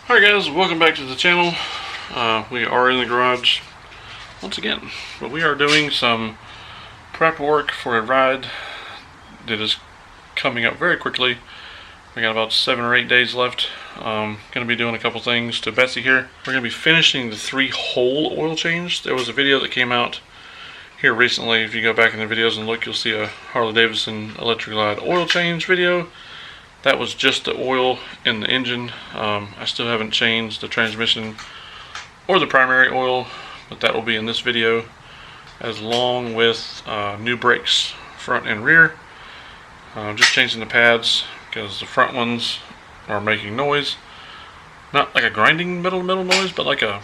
Alright guys, welcome back to the channel. We are in the garage once again, but we are doing some prep work for a ride that is coming up very quickly. We got about 7 or 8 days left. Going to be doing a couple things to Betsy here. We're going to be finishing the 3-hole oil change. There was a video that came out here recently. If you go back in the videos and look, you'll see a Harley Davidson electric glide oil change video. That was just the oil in the engine. I still haven't changed the transmission or the primary oil, but that will be in this video, as long with new brakes, front and rear. Just changing the pads because the front ones are making noise. Not like a grinding metal noise, but like a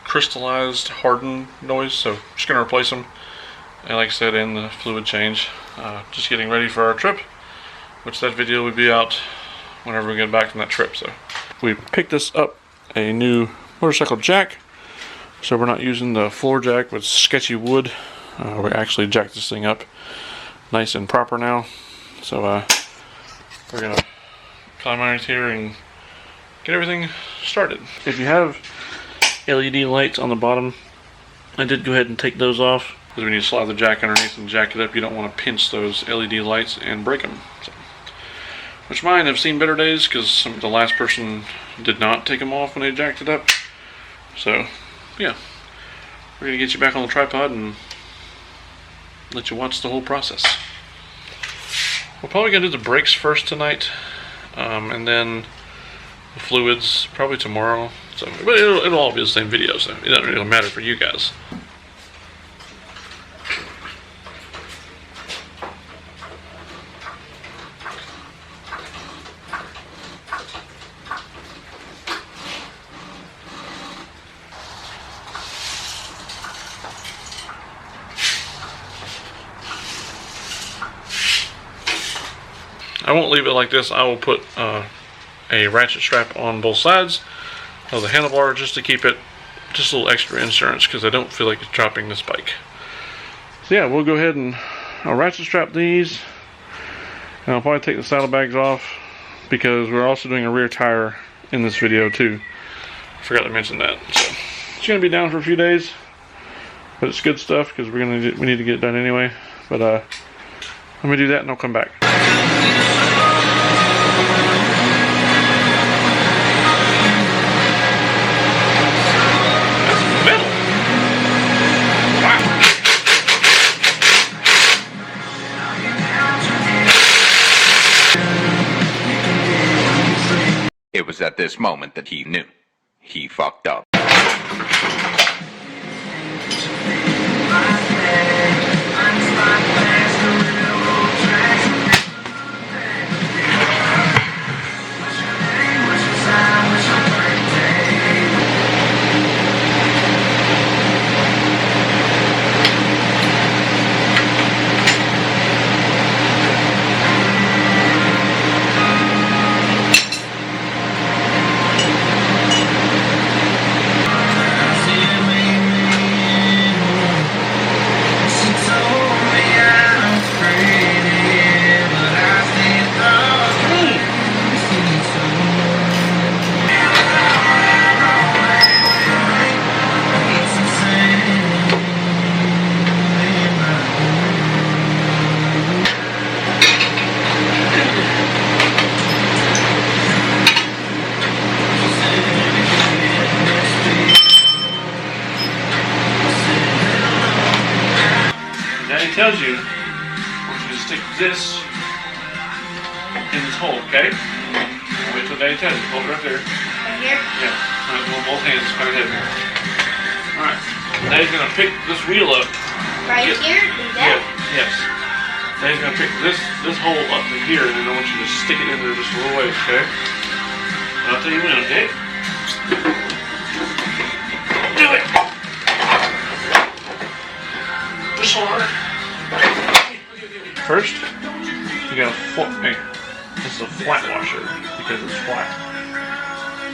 crystallized, hardened noise. So just going to replace them. And like I said, in the fluid change. Just getting ready for our trip, which that video will be out whenever we get back from that trip. So we picked this up a new motorcycle jack, so we're not using the floor jack with sketchy wood. We actually jacked this thing up nice and proper now. So we're gonna climb underneath here and get everything started. If you have LED lights on the bottom, I did go ahead and take those off because we need to slide the jack underneath and jack it up. You don't want to pinch those LED lights and break them. So, which mine have seen better days because the last person did not take them off when they jacked it up. So yeah, we're gonna get you back on the tripod and let you watch the whole process. We're probably gonna do the brakes first tonight, and then the fluids probably tomorrow. So, but it'll all be the same video, so it doesn't really matter for you guys. I won't leave it like this. I will put a ratchet strap on both sides of the handlebar just to keep it just a little extra insurance, because I don't feel like it's dropping this bike. So yeah, we'll go ahead and I'll ratchet strap these, and I'll probably take the saddlebags off because we're also doing a rear tire in this video too. I forgot to mention that. So it's gonna be down for a few days, but it's good stuff because we need to get it done anyway. But let me do that and I'll come back. It was at this moment that he knew. He fucked up. Tells you, I want you to stick this in this hole, okay? Wait till Daddy tells you. Hold it right there. Right here? Yeah. Alright, hold both hands right ahead. Alright. Daddy's gonna pick this wheel up. Right here? Do that? Yeah, yes. Daddy's gonna pick this hole up to here, and then I want you to stick it in there just a little ways, okay? And I'll tell you when, okay? Do it! Push hard. First, you gotta hey, this is a flat washer because it's flat.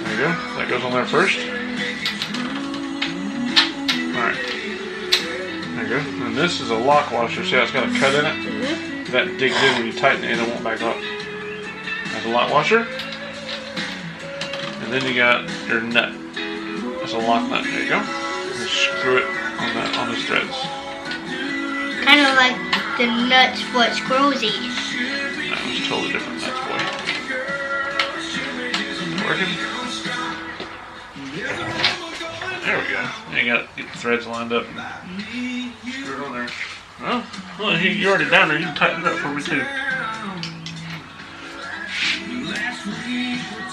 There you go. That goes on there first. Alright. There you go. And this is a lock washer. See how it's got a cut in it? Mm-hmm. That digs in when you tighten it and it won't back up. That's a lock washer. And then you got your nut. That's a lock nut. There you go. Just screw it on the threads. Kind of like the nuts what squirrels eat. That was totally different nuts, boy. Working? There we go. You got to get the threads lined up and screw it on there. Well, you're already down there. You can tighten it up for me too.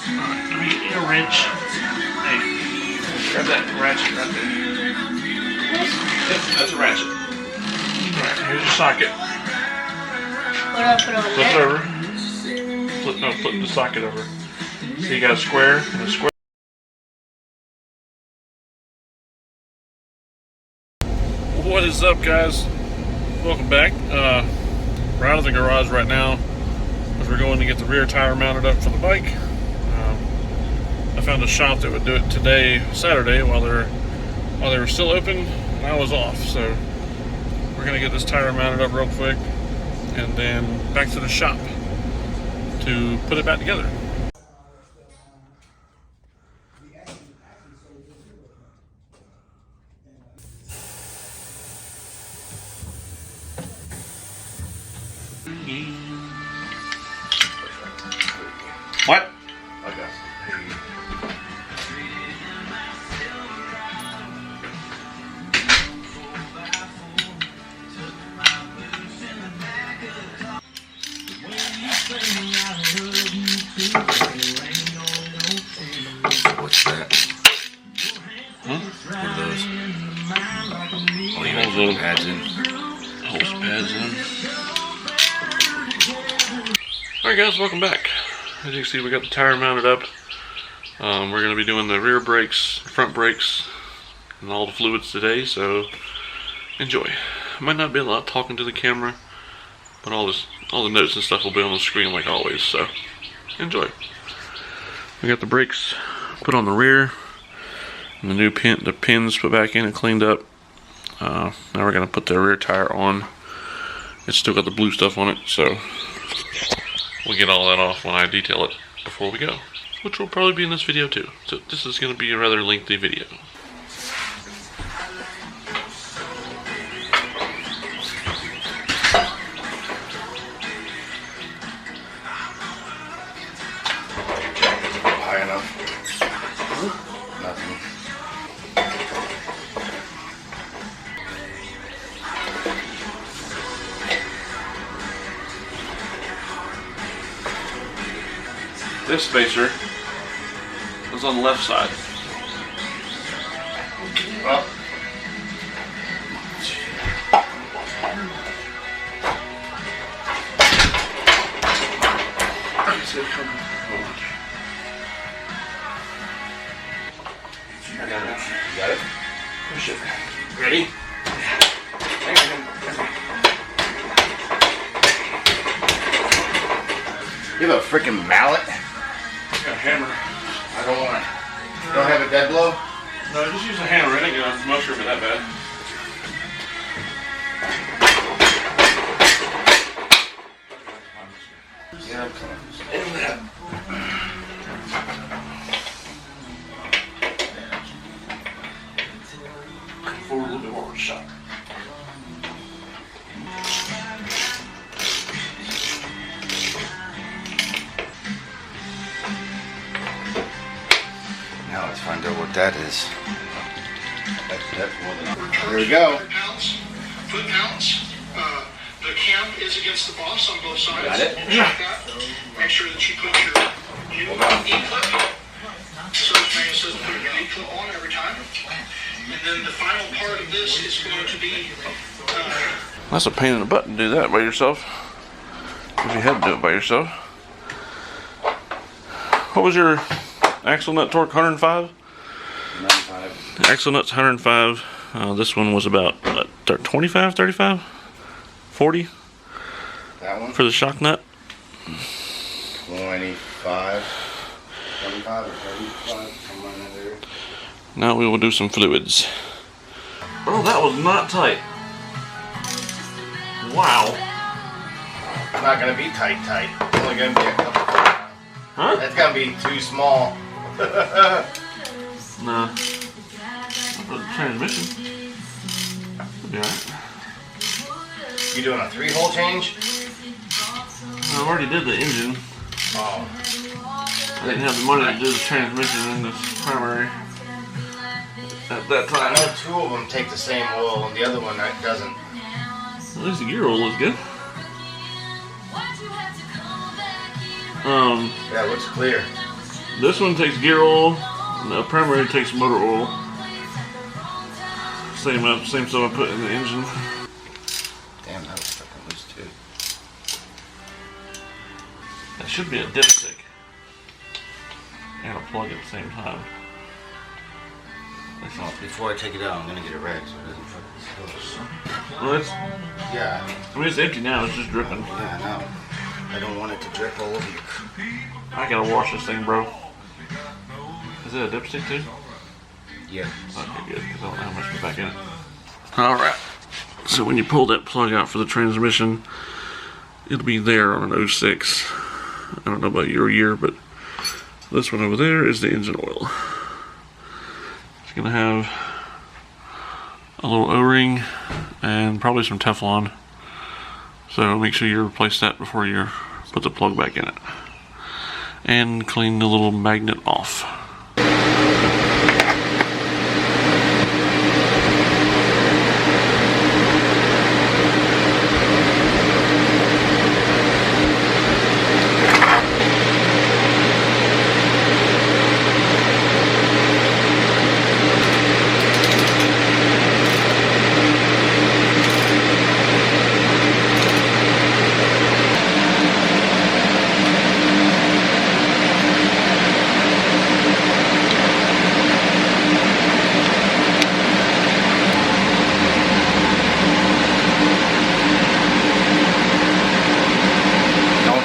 Alright, let me get you a wrench. Hey, grab that ratchet right there. Yep, that's a ratchet. Alright, here's your socket. What do I put on Flip there? it over. Flip the socket over. So you got a square and a square. What is up, guys? Welcome back. We're out of the garage right now as we're going to get the rear tire mounted up for the bike. I found a shop that would do it today, Saturday, while they were still open, and I was off. So we're gonna get this tire mounted up real quick, and then back to the shop to put it back together. What? I got some pain. What's that? Huh? What are those? Oh, you Those got little pads in. hose pads in. Alright guys, welcome back. As you can see, we got the tire mounted up. We're going to be doing the rear brakes, front brakes, and all the fluids today, so enjoy. Might not be a lot talking to the camera, but all the notes and stuff will be on the screen like always, so enjoy. We got the brakes put on the rear, and the pins put back in and cleaned up. Now we're going to put the rear tire on. It's still got the blue stuff on it, so we'll get all that off when I detail it before we go, which will probably be in this video too. So this is going to be a rather lengthy video. High enough. Nothing. This spacer is on the left side. Well. I got it. You got it? Push it. Ready? You have a freaking mallet? I got a hammer. I don't want it. You don't have a dead blow? No, just use a hammer. It ain't gonna mushroom it that bad. Yeah, I'm coming. Forward a little bit more with a shot. Now let's find out what that is. That's more than Here we go. Foot pounds. The cam is against the boss on both sides. Got it? Check that. Make sure that you put your new E-clip. So the man says put your E-clip on every time. And then the final part of this is going to be That's a pain in the butt to do that by yourself. If you had to do it by yourself. What was your axle nut torque? 105? 95. Axle nut's 105. This one was about what, 25, 35, 40 That one? for the shock nut. 25. 25 or 35. Somewhere in that area. Now we will do some fluids. Oh, that was not tight. Wow. It's not gonna be tight. It's only gonna be a couple. Huh? That's gonna be too small. Nah. For the transmission. It'll be alright. You doing a 3-hole change? I already did the engine. Oh. I didn't have the money to do the transmission in this primary at that I time. know 2 of them take the same oil and the other one doesn't. At least the gear oil is good. Yeah, it looks clear. This one takes gear oil, and the primary takes motor oil. Same stuff I put in the engine. Damn, that was fucking loose too. That should be a dipstick. And a plug at the same time. Well, before I take it out, I'm gonna get it red so it doesn't fucking spill. Well, it's, Yeah, I mean, it's empty now, it's just dripping. yeah, I know. I don't want it to drip all over you. I gotta wash this thing, bro. Is it a dipstick too? Yeah. Okay, good, because I don't know how much to back in it. Alright, so when you pull that plug out for the transmission, it'll be there on an 06. I don't know about your year, but this one over there is the engine oil. It's gonna have a little O-ring and probably some Teflon. So make sure you replace that before you put the plug back in it. And clean the little magnet off.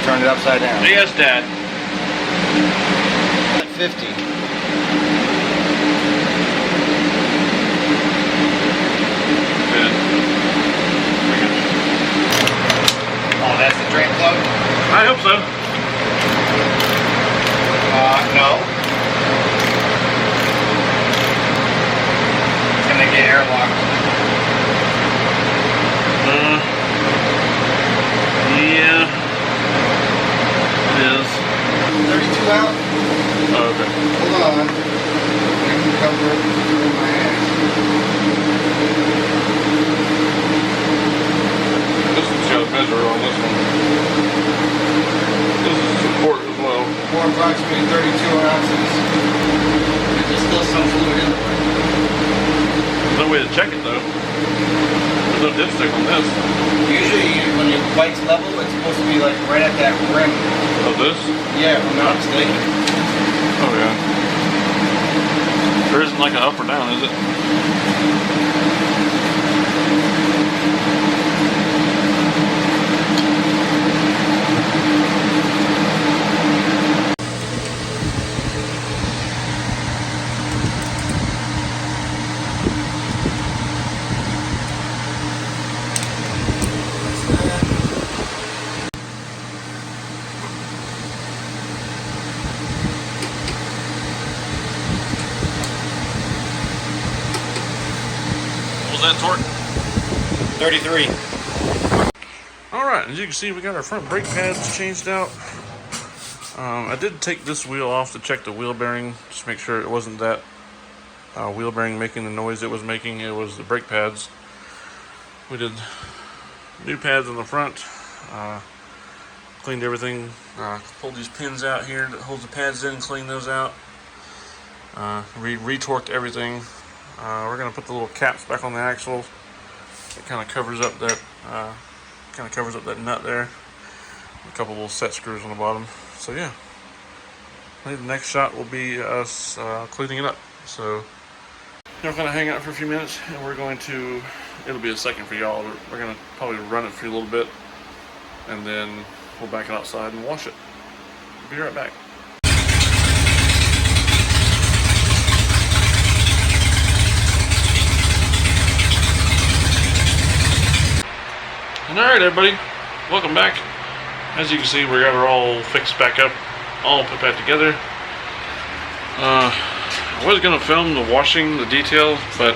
Turn it upside down. Yes, Dad. 50. Good. Oh, that's the drain plug? I hope so. No. It's gonna get airlocked. Yeah. It is. 32 out? Oh, okay. Hold on. I can cover it with my ass. This one's got a measure on this one. This is support as well. For approximately 32 ounces. There's still some fluid in it. There's no way to check it though. There's no dipstick on this. Usually when your bike's level, it's supposed to be like right at that rim. Oh, this? Yeah, if I'm not mistaken. Oh, yeah. There isn't like an up or down, is it? What was that torque? 33. Alright, as you can see, we got our front brake pads changed out. I did take this wheel off to check the wheel bearing, just make sure it wasn't that wheel bearing making the noise it was making. It was the brake pads. We did new pads on the front, cleaned everything, pulled these pins out here that holds the pads in, cleaned those out, re-torqued everything. We're going to put the little caps back on the axle. It kind of covers up that nut there. A couple little set screws on the bottom. So yeah, I think the next shot will be us cleaning it up. So we're going to hang out for a few minutes, and we're going to. It'll be a second for y'all. We're going to probably run it for a little bit, and then we'll back it outside and wash it. Be right back. Alright everybody, welcome back. As you can see, we got her all fixed back up, all put back together. I was gonna film the washing, the detail, but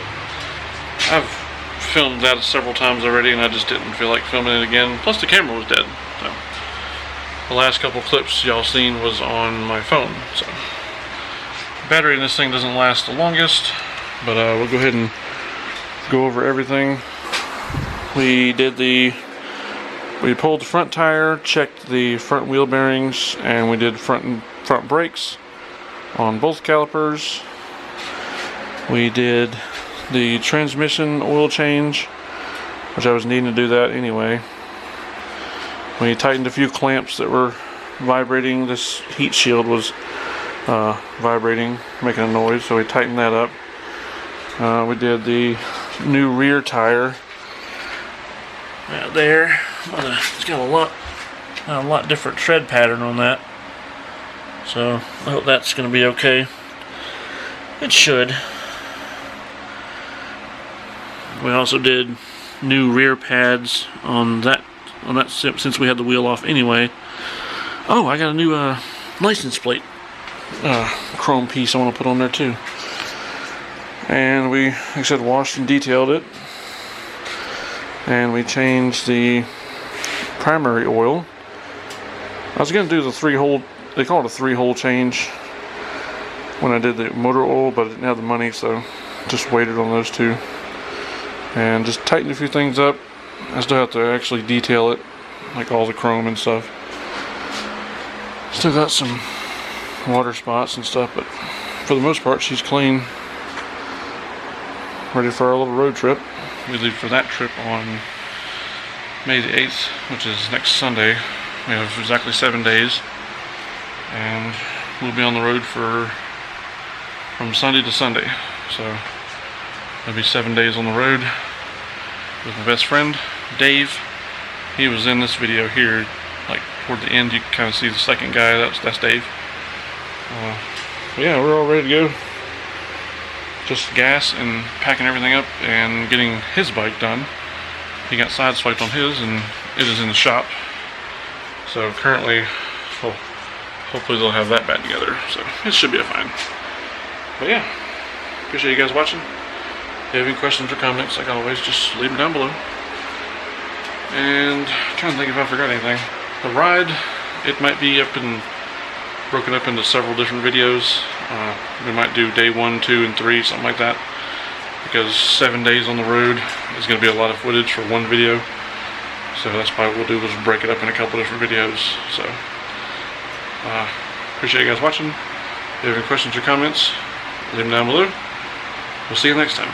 I've filmed that several times already and I just didn't feel like filming it again. Plus the camera was dead. So the last couple clips y'all seen was on my phone. So the battery in this thing doesn't last the longest, but we'll go ahead and go over everything. We pulled the front tire, checked the front wheel bearings, and we did front brakes on both calipers. We did the transmission oil change, which I was needing to do that anyway. We tightened a few clamps that were vibrating. This heat shield was vibrating, making a noise, so we tightened that up. We did the new rear tire right there. It's got a lot different tread pattern on that, so I hope that's going to be okay. It should. We also did new rear pads on that since we had the wheel off anyway. Oh, I got a new license plate chrome piece I want to put on there too. And we, like I said, washed and detailed it. And we changed the primary oil. I was going to do the 3-hole, they call it a 3-hole change when I did the motor oil, but I didn't have the money, so just waited on those two. And just tightened a few things up. I still have to actually detail it, like all the chrome and stuff. Still got some water spots and stuff, but for the most part she's clean. Ready for our little road trip. We leave for that trip on May the 8th, which is next Sunday. We have exactly 7 days, and we'll be on the road from Sunday to Sunday. So it'll be 7 days on the road with my best friend, Dave. He was in this video here, like toward the end. You can kind of see the second guy. That's Dave. But yeah, we're all ready to go. Just gas and packing everything up and getting his bike done. He got sideswiped on his, and it is in the shop. So currently, well, hopefully they'll have that back together. So it should be a fine. But yeah, appreciate you guys watching. If you have any questions or comments, like always, just leave them down below. And I'm trying to think if I forgot anything. The ride, it might be broken up into several different videos. We might do day 1, 2, and 3, something like that. Because 7 days on the road is going to be a lot of footage for one video. So that's probably what we'll do, is break it up in a couple different videos. So, appreciate you guys watching. If you have any questions or comments, leave them down below. We'll see you next time.